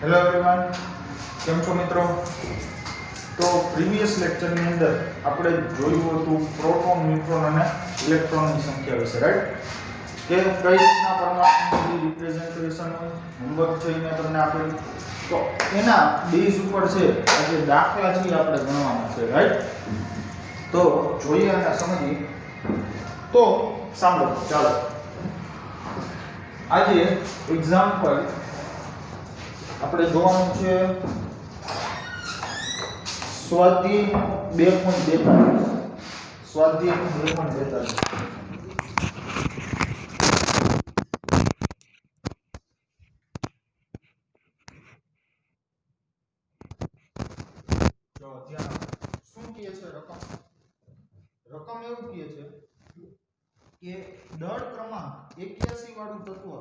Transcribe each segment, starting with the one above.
Hello everyone, કેમ છો મિત્રો? તો પ્રીવિયસ લેક્ચરની અંદર આપણે જોયું હતું પ્રોટોન, ન્યુટ્રોન અને ઇલેક્ટ્રોનની સંખ્યા વિશે, રાઈટ? કે કઈ રીતના પરમાણુનું રિપ્રેઝન્ટેશન હોય, હોમવર્ક છે એને તમને આપેલું. તો એના બેઝ ઉપર છે આજે દાખલા છે આપણે ગણવાના છે, રાઈટ? તો જોઈએ અને સમજીએ. તો સાંભળો, ચાલો આજે એક્ઝામ્પલ આપણે જોવાનું છે સ્વાધ્યાય 2.42. સ્વાધ્યાય 2.42. જો ધ્યાન શું કહે છે રકમ એવું કહે છે કે દળ ક્રમાંક 81 વાળું તત્વ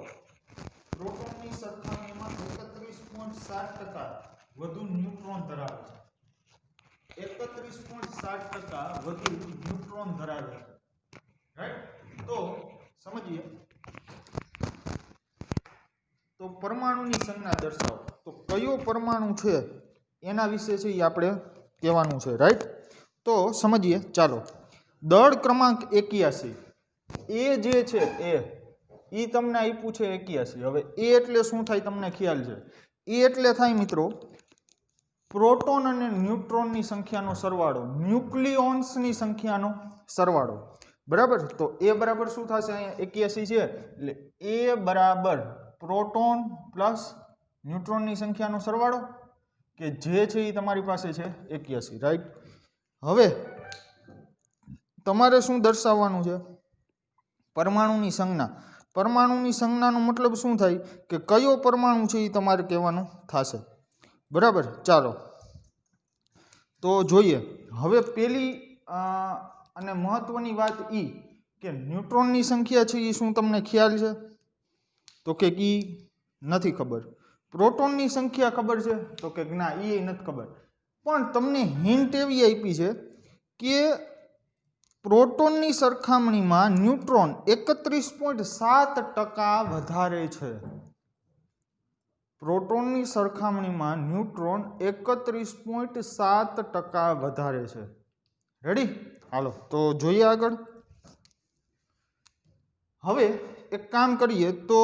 પ્રોટોનની સરખામણીમાં 31.7% વધુ ન્યુટ્રોન ધરાવે છે. 31.7% વધુ ન્યુટ્રોન ધરાવે છે, રાઈટ? તો સમજીએ. તો પરમાણુની સંજ્ઞા દર્શાવો. તો કયો પરમાણુ છે એના વિશે છે એ આપણે કહેવાનું છે, રાઈટ? તો સમજીએ, ચાલો. દળ ક્રમાંક 81 એ જે છે એ તમને આપ્યું છે 81. હવે એ એટલે શું થાય તમને ખ્યાલ છે? એ એટલે થાય મિત્રો પ્રોટોન અને ન્યુટ્રોનની સંખ્યાનો સરવાળો, ન્યુક્લિયોન્સની સંખ્યાનો સરવાળો, બરાબર? તો એ બરાબર શું થશે? અહીંયા 81 છે એટલે એ બરાબર પ્રોટોન પ્લસ ન્યુટ્રોનની સંખ્યાનો સરવાળો, કે જે છે એ તમારી પાસે છે 81, રાઈટ? હવે તમારે શું દર્શાવવાનું છે? પરમાણુની સંજ્ઞા. પરમાણુની સંજ્ઞાનો મતલબ શું થાય કે કયો પરમાણુ છે એ તમારે કહેવાનું થશે, બરાબર? ચાલો તો જોઈએ. હવે પેલી અને મહત્વની વાત એ કે ન્યુટ્રોનની સંખ્યા છે એ શું તમને ખ્યાલ છે? તો કે ઈ નથી ખબર. પ્રોટોનની સંખ્યા ખબર છે? તો કે ના, એ નથી ખબર. પણ તમને હિન્ટ એવી આપી છે કે પ્રોટોનની સરખામણીમાં ન્યુટ્રોન 31.7% વધારે છે. પ્રોટોનની સરખામણીમાં ન્યુટ્રોન 31.7% વધારે છે. રેડી? હાલો તો જોઈએ આગળ. હવે એક કામ કરીએ તો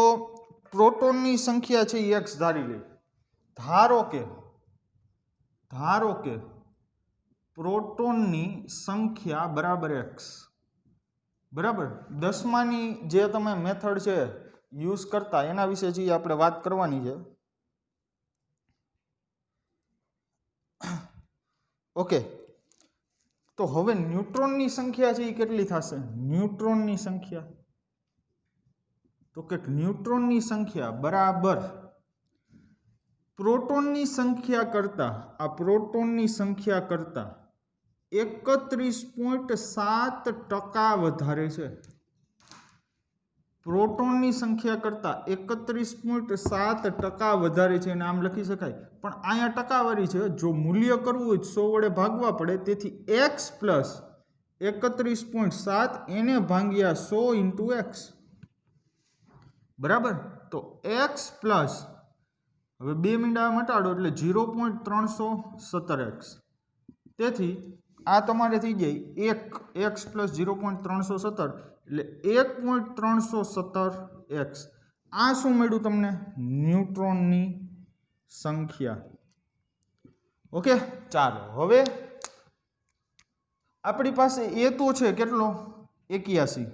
પ્રોટોનની સંખ્યા છે x ધારી લે. ધારો કે પ્રોટોનની સંખ્યા બરાબર x, બરાબર? 10માની જે તમે મેથડ છે યુઝ કરતા એના વિશે જે આપણે વાત કરવાની છે. ઓકે, તો હવે ન્યુટ્રોનની સંખ્યા છે એ કેટલી થશે? ન્યુટ્રોનની સંખ્યા તો કે ન્યુટ્રોનની સંખ્યા બરાબર પ્રોટોનની સંખ્યા કરતા, આ પ્રોટોનની સંખ્યા કરતા 31.7% વધારે છે. પ્રોટોનની સંખ્યા કરતા 31.7% વધારે છે. અને આમ લખી શકાય, પણ અહીંયા ટકાવારી છે. જો મૂલ્ય કરવું હોય 100 વડે ભાગવા પડે. તેથી x પ્લસ 31.7 એને ભાગ્યા 100 ઇન્ટુ એક્સ, બરાબર? તો x પ્લસ, હવે 2 મીંડા મટાડો એટલે 0.317x. તેથી આ તમારે થઈ જાય 1x પ્લસ 0.317 એટલે 1.317x. આ શું મળ્યું તમને? ન્યુટ્રોનની સંખ્યા. ઓકે, ચાલો હવે આપણી પાસે એ તો છે કેટલો? 81.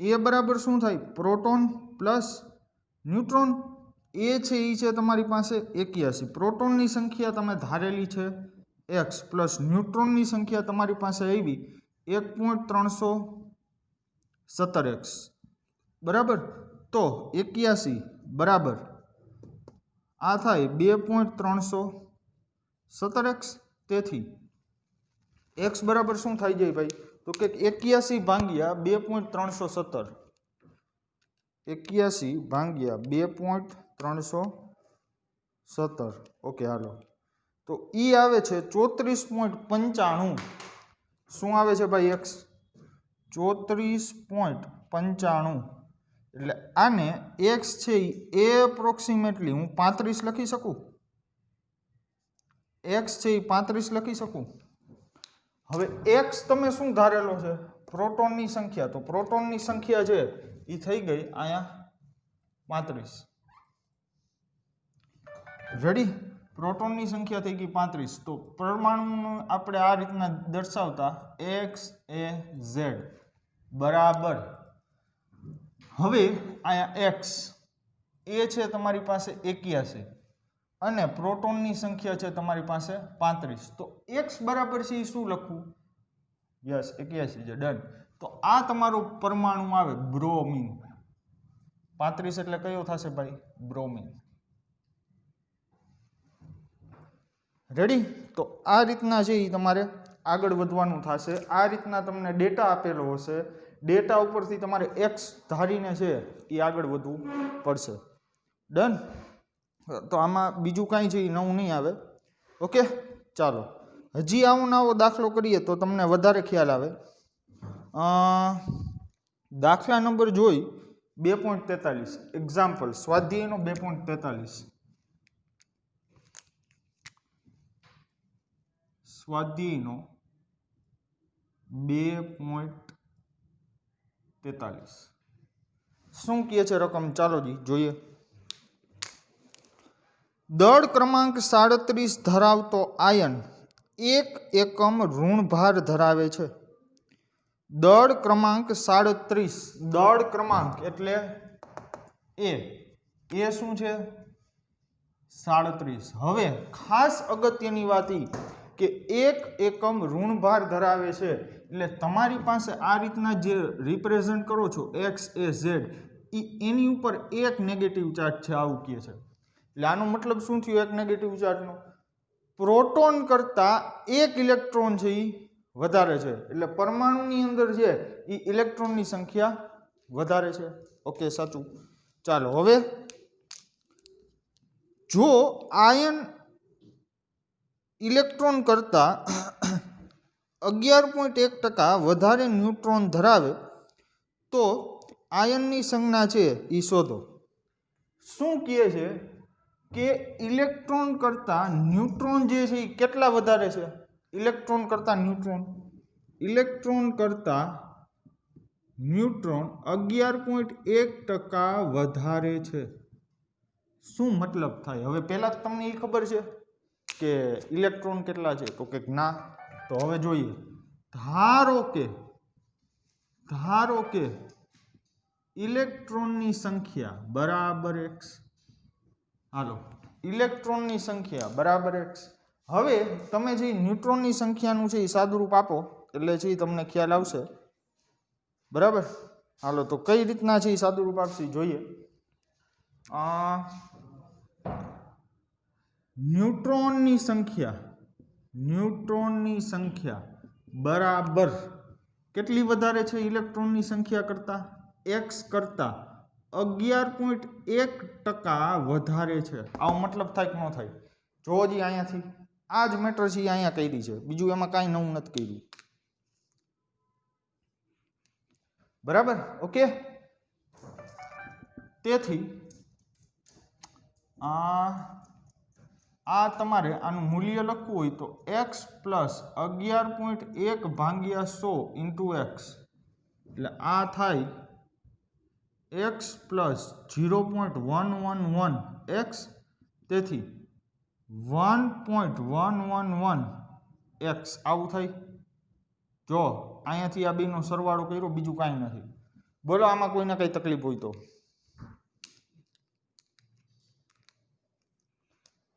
એ બરાબર શું થાય? Proton plus neutron. એ છે એ છે તમારી પાસે 81. પ્રોટોનની સંખ્યા તમે ધારેલી છે x પ્લસ ન્યુટ્રોનની સંખ્યા તમારી પાસે આવી 1.317x, બરાબર? તો 81 બરાબર આ થાય 2.317x. તેથી x બરાબર શું થઈ જાય ભાઈ? તો કે 81 ભાગ્યા 2.317. 81 ભાગ્યા 2.317. ઓકે, હાલો. તો ઈ આવે છે 34.95. શું આવે છે ભાઈ? x 34.95. એટલે આને x છે એ એપ્રોક્સિમેટલી હું 35 લખી શકું. x છે એ 35 લખી શકું. હવે x તમે શું ધારેલો છે? પ્રોટોનની સંખ્યા. તો પ્રોટોનની સંખ્યા છે એ થઈ ગઈ અહીંયા 35. રેડી? પ્રોટોનની સંખ્યા થઈ ગઈ 35. તો પરમાણુનું આપણે આ રીતના દર્શાવતા x a z બરાબર. હવે અહીંયા x એ છે તમારી પાસે 81 અને પ્રોટોનની સંખ્યા છે તમારી પાસે 35. તો x બરાબર છે એ શું લખવું? યસ 81 છે. ડન. તો આ તમારું પરમાણુ આવે બ્રોમિન. 35 એટલે કયો થશે ભાઈ? બ્રોમિન. રેડી? તો આ રીતના છે એ તમારે આગળ વધવાનું થશે. આ રીતના તમને ડેટા આપેલો હશે. ડેટા ઉપરથી તમારે x ધારીને છે એ આગળ વધવું પડશે. ડન? તો આમાં બીજું કાંઈ છે એ નવું નહીં આવે. ઓકે, ચાલો હજી આવો નવો દાખલો કરીએ તો તમને વધારે ખ્યાલ આવે. દાખલા નંબર જોઈ 2.43. એક્ઝામ્પલ સ્વાધ્યાયનો 2.43. સ્વાધ્યાયનો 2.43 શું કહે છે રકમ? ચાલો જી જોઈએ. દળ ક્રમાંક 37 ધરાવતો આયન 1 એકમ ઋણભાર ધરાવે છે. દળ ક્રમાંક 37. દળ ક્રમાંક એટલે એ શું છે? 37. હવે ખાસ અગત્યની વાત એ કે 1 એકમ ઋણભાર ધરાવે છે એટલે તમારી પાસે આ રીતના જે રિપ્રેઝન્ટ કરો છો x a z એની ઉપર એક નેગેટિવ ચાર્જ છે આવું કહે છે. એટલે આનો મતલબ શું થયું? એક નેગેટિવ ચાર્જનો પ્રોટોન કરતાં એક ઇલેક્ટ્રોન છે એ વધારે છે એટલે પરમાણુની અંદર છે એ ઇલેક્ટ્રોનની સંખ્યા વધારે છે. ઓકે, સાચું. ચાલો હવે જો આયન ઇલેક્ટ્રોન કરતાં 11.1% વધારે ન્યુટ્રોન ધરાવે તો આયનની સંજ્ઞા છે એ શોધો. શું કહે છે કે ઇલેક્ટ્રોન કરતાં ન્યુટ્રોન જે છે એ કેટલા વધારે છે? ઇલેક્ટ્રોન કરતાં ન્યુટ્રોન. ઇલેક્ટ્રોન કરતાં ન્યુટ્રોન 11.1% વધારે છે. શું મતલબ થાય? હવે પહેલાં તમને એ ખબર છે કે ઇલેક્ટ્રોન કેટલા છે? તો કે ના. તો હવે જોઈએ. ધારો કે ઇલેક્ટ્રોનની સંખ્યા બરાબર x. હાલો, ઇલેક્ટ્રોનની સંખ્યા બરાબર x. હવે તમે જે ન્યુટ્રોનની સંખ્યાનું છે એ સાદુરૂપ આપો એટલે છે તમને ખ્યાલ આવશે. બરાબર? હાલો, તો કઈ રીતના છે એ સાદુરૂપ આપશે જોઈએ. ન્યુટ્રોનની સંખ્યા બરાબર કેટલી વધારે છે ઇલેક્ટ્રોનની સંખ્યા કરતાં? x કરતાં 11.1% વધારે છે. આવો મતલબ થાય કે ન થાય? જો જ અહીંયાથી આ જ મેટર છે એ અહીંયા કરી છે, બીજું એમાં કાંઈ નવું નથી કર્યું. બરાબર? ઓકે, તેથી આ તમારે આનું મૂલ્ય લખવું હોય તો x પ્લસ 11.1 ભાગ્યા 100 ઇન્ટુ x એટલે આ થાય x પ્લસ 0.111 x. તેથી 1.111 x આવું થાય. જો અહીંયાથી આ બેનો સરવાળો કર્યો, બીજું કાંઈ નથી. બોલો આમાં કોઈને કંઈ તકલીફ હોય તો?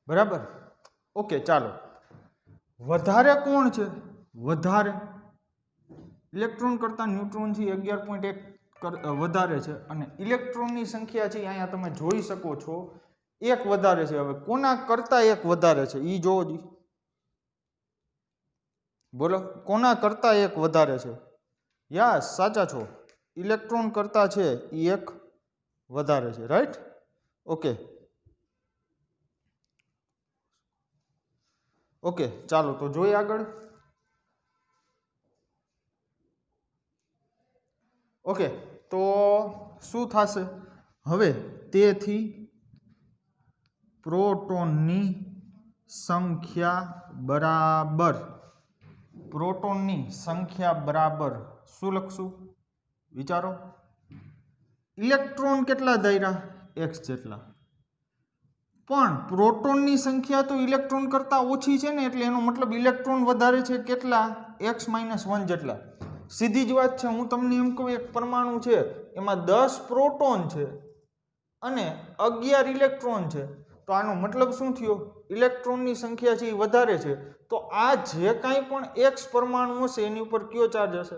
બરાબર? ઓકે, ચાલો. વધારે કોણ છે? વધારે ઇલેક્ટ્રોન કરતાં ન્યુટ્રોન છે 11.1 વધારે છે અને ઇલેક્ટ્રોનની સંખ્યા છે અહીંયા તમે જોઈ શકો છો એક વધારે છે. હવે કોના કરતાં એક વધારે છે એ જોવો જી. બોલો કોના કરતાં એક વધારે છે? યસ, સાચા છો. ઇલેક્ટ્રોન કરતાં છે એ એક વધારે છે. રાઈટ? ઓકે ઓકે, ચાલો તો જોઈએ આગળ. ઓકે, તો શું થશે હવે? તેથી પ્રોટોનની સંખ્યા બરાબર પ્રોટોનની સંખ્યા બરાબર શું લખશું વિચારો ઇલેક્ટ્રોન કેટલા ધાર્યા x જેટલા પણ પ્રોટોનની સંખ્યા તો ઇલેક્ટ્રોન કરતાં ઓછી છે ને એટલે એનો મતલબ ઇલેક્ટ્રોન વધારે છે કેટલા x - 1 જેટલા સીધી જ વાત છે હું તમને એમ કહું એક પરમાણુ છે એમાં 10 પ્રોટોન છે અને 11 ઇલેક્ટ્રોન છે તો આનો મતલબ શું થયો ઇલેક્ટ્રોનની સંખ્યા છે એ વધારે છે તો આ જે કાંઈ પણ x પરમાણુ હશે એની ઉપર કયો ચાર્જ હશે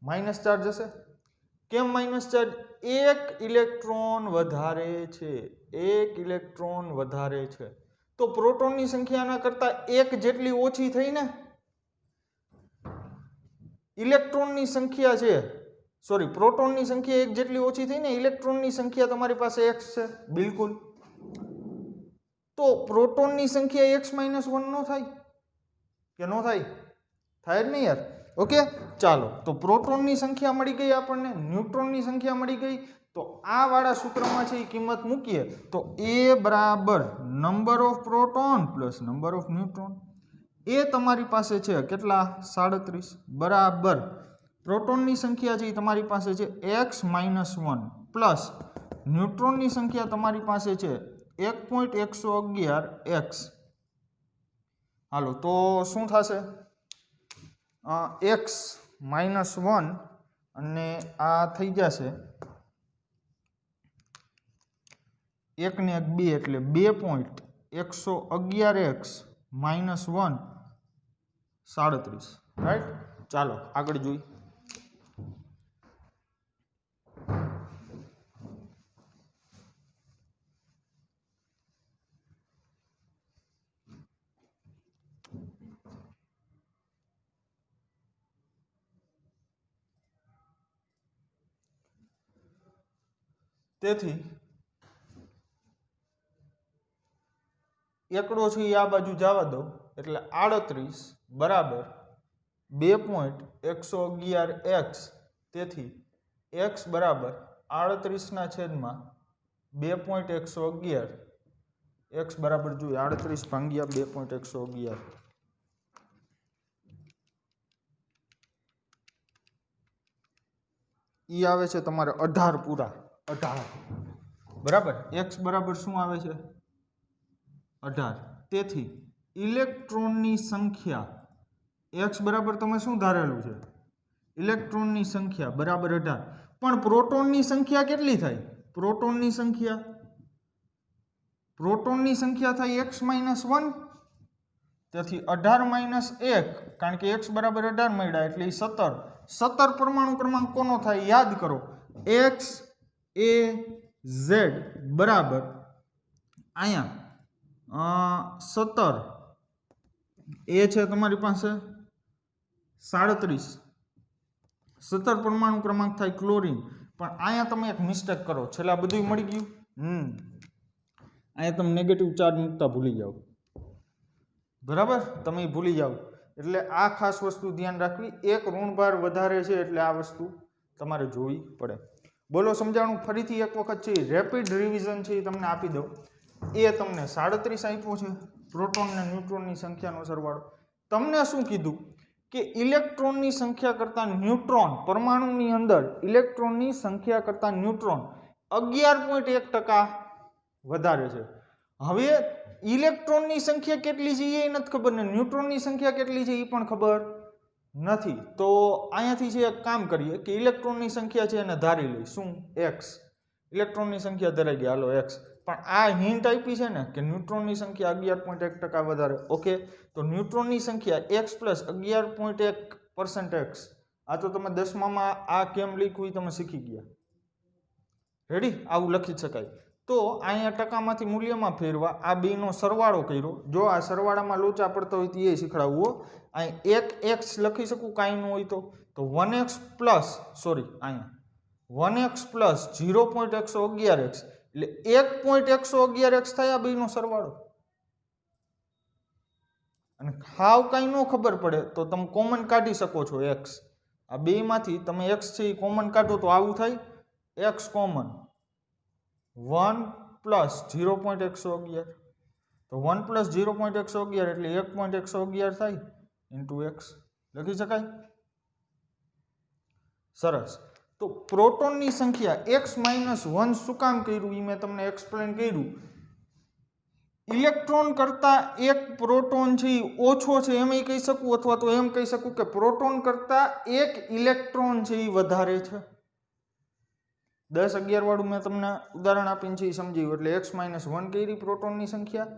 માઇનસ ચાર્જ હશે કેમ માઇનસ ચાર્જ એક ઇલેક્ટ્રોન વધારે છે એક ઇલેક્ટ્રોન વધારે છે તો પ્રોટોનની સંખ્યા આના કરતાં એક જેટલી ઓછી થઈ ને ઇલેક્ટ્રોનની સંખ્યા છે સોરી પ્રોટોનની સંખ્યા એક જેટલી ઓછી થઈ ને ઇલેક્ટ્રોનની સંખ્યા તમારી પાસે x છે બિલકુલ તો પ્રોટોનની સંખ્યા x - 1 નો થાય કે નો થાય થાય જ નહીં યાર ઓકે ચાલો તો પ્રોટોનની સંખ્યા મળી ગઈ આપણને ન્યુટ્રોનની સંખ્યા મળી ગઈ તો આ વાળા સૂત્રમાં છે એ કિંમત મૂકીએ તો a બરાબર number of proton plus number of neutron એ તમારી પાસે છે કેટલા 37 બરાબર પ્રોટોનની સંખ્યા છે એ તમારી પાસે છે x - 1 પ્લસ ન્યુટ્રોનની સંખ્યા તમારી પાસે છે 1.111x હાલો તો શું થશે x - 1 અને આ થઈ જશે 1 ને 1 2 એટલે 2.111x - 1 37 રાઈટ ચાલો આગળ જોઈએ તેથી એકડો છે એ આ બાજુ જવા દો એટલે 38 બરાબર 2.111x તેથી x બરાબર 38/2.111 x બરાબર જોઈએ 38/2.111 ઈ આવે છે તમારે 18 પૂરા 18 બરાબર x બરાબર શું આવે છે 18 તેથી ઇલેક્ટ્રોનની સંખ્યા x બરાબર તમે શું ધારેલું છે ઇલેક્ટ્રોનની સંખ્યા બરાબર 18 પણ પ્રોટોનની સંખ્યા કેટલી થાય પ્રોટોનની સંખ્યા થાય x - 1 તેથી 18 - 1 કારણ કે x બરાબર 18 મળ્યા એટલે 17 પરમાણુ ક્રમાંક કોનો થાય યાદ કરો x a z બરાબર અહીંયા 17 એ છે તમારી પાસે 37 17 પરમાણુ ક્રમાંક થાય ક્લોરીન પણ અહીંયા તમે એક મિસ્ટેક કરો છેલ્લા બધું મળી ગયું અહીંયા તમે નેગેટિવ ચાર્જ મૂકતા ભૂલી જાઓ બરાબર તમે ભૂલી જાઓ એટલે આ ખાસ વસ્તુ ધ્યાન રાખવી એક ઋણભાર વધારે છે એટલે આ વસ્તુ તમારે જોવી પડે બોલો સમજાણું ફરીથી એક વખત છે રેપિડ રિવિઝન છે એ તમને આપી દઉં એ તમને 37 આપ્યો છે પ્રોટોન અને ન્યુટ્રોનની સંખ્યાનો સરવાળો તમને શું કીધું કે ઇલેક્ટ્રોનની સંખ્યા કરતાં ન્યુટ્રોન પરમાણુની અંદર ઇલેક્ટ્રોનની સંખ્યા કરતાં ન્યુટ્રોન 11.1% વધારે છે હવે ઇલેક્ટ્રોનની સંખ્યા કેટલી છે એ નથી ખબર ને ન્યુટ્રોનની સંખ્યા કેટલી છે એ પણ ખબર નથી તો અહીંયાથી છે એક કામ કરીએ કે ઇલેક્ટ્રોનની સંખ્યા છે એને ધારી લઈ શું x ઇલેક્ટ્રોનની સંખ્યા ધરાઈ ગઈ હાલો x પણ આ હિન્ટ આપી છે ને કે ન્યુટ્રોનની સંખ્યા 11.1% વધારે ઓકે તો ન્યુટ્રોનની સંખ્યા x પ્લસ 11.1% x આ તો તમે 10મામાં આ કેમ લખ્યું એ તમે શીખી ગયા રેડી આવું લખી શકાય તો અહીંયા ટકામાંથી મૂલ્યમાં ફેરવા આ બેનો સરવાળો કર્યો જો આ સરવાળામાં લોચા પડતા હોય તો એ શીખડાવવો અહીં એક x લખી શકું કાંઈ ન હોય તો 1x પ્લસ સોરી અહીંયા 1x પ્લસ 0.111x એટલે 1.111x થાય આ બેનો સરવાળો અને હાવ કાંઈ ન ખબર પડે તો તમે કોમન કાઢી શકો છો x આ બેમાંથી તમે x છે એ કોમન કાઢો તો આવું થાય x કોમન 1 પ્લસ 0.111 તો 1 પ્લસ 0.111 એટલે 1.111 થાય ઇન્ટુ એક્સ લખી શકાય. સરસ. તો પ્રોટોનની સંખ્યા x-1 શું કામ કર્યું એ મેં તમને એક્સપ્લેન કર્યું. ઇલેક્ટ્રોન કરતાં એક પ્રોટોન છે એ ઓછો છે એમ કહી શકું, અથવા તો એમ કહી શકું કે પ્રોટોન કરતાં એક ઇલેક્ટ્રોન છે એ વધારે છે. 10-11 વાળું મેં તમને ઉદાહરણ આપીને છે એ સમજાવ્યું. એટલે x-1 કરી પ્રોટોનની સંખ્યા,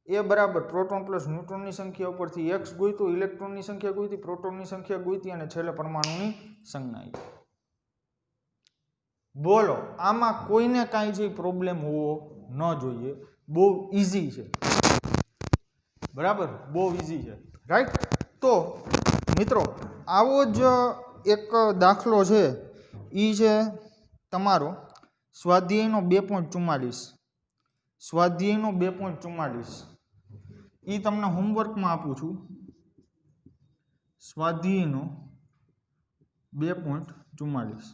એ બરાબર પ્રોટોન પ્લસ ન્યુટ્રોનની સંખ્યા ઉપરથી x ગોઈતું, ઇલેક્ટ્રોનની સંખ્યા ગોઈતી, પ્રોટોનની સંખ્યા ગોઈતી અને છેલ્લે પરમાણુની સંજ્ઞા. બોલો આમાં કોઈને કાંઈ જે પ્રોબ્લેમ હોવો ન જોઈએ. બહુ ઇઝી છે, બરાબર, બહુ ઇઝી છે, રાઈટ. તો મિત્રો આવો જ એક દાખલો છે એ છે તમારો સ્વાધ્યાયનો 2.44. સ્વાધ્યાયનો 2.44 એ તમને હોમવર્કમાં આપું છું. સ્વાધ્યાયનો 2.44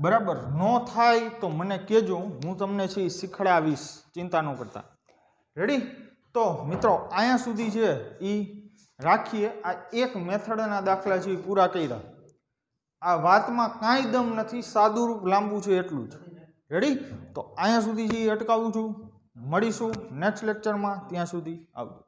બરાબર. ન થાય તો મને કહેજો, હું તમને છે એ શીખડાવીશ, ચિંતા ન કરતા. રેડી? તો મિત્રો અહીંયા સુધી છે એ રાખીએ. આ એક મેથડના દાખલા છે એ પૂરા કર્યા. આ વાતમાં કાંઈ દમ નથી, સાદું રૂપ લાંબુ છે એટલું જ. રેડી? તો અહીંયા સુધી છે એ અટકાવું છું. મળીશું નેક્સ્ટ લેક્ચરમાં. ત્યાં સુધી આવજો.